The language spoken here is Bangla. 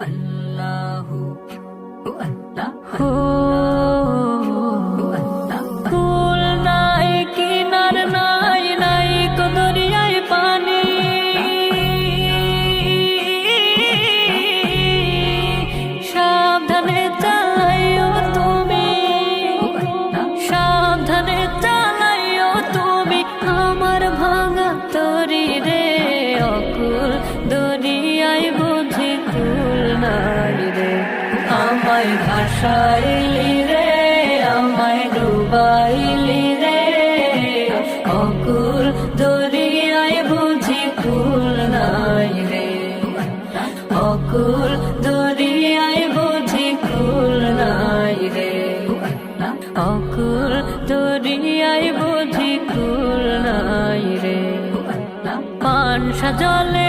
আল্লাহু কুল নাই কিনার নাই নাই কো দরিয়ায় পানি সাবধানে চালাইও তুমি সাবধানে চালাইও তুমি আমার ভাঙা তরি রে অকুল দরিয়ায় বুঝি কুল নাই রে আমায় ভাসাইলি রে আমায় ডুবাইলি রে অকুল দরিয়ায় বুঝি কুল নাই রে অকুল দরিয়ায় বুঝি কুল নাই রে অকুল দরিয়ায় বুঝি কুল নাই রে পানসা জলে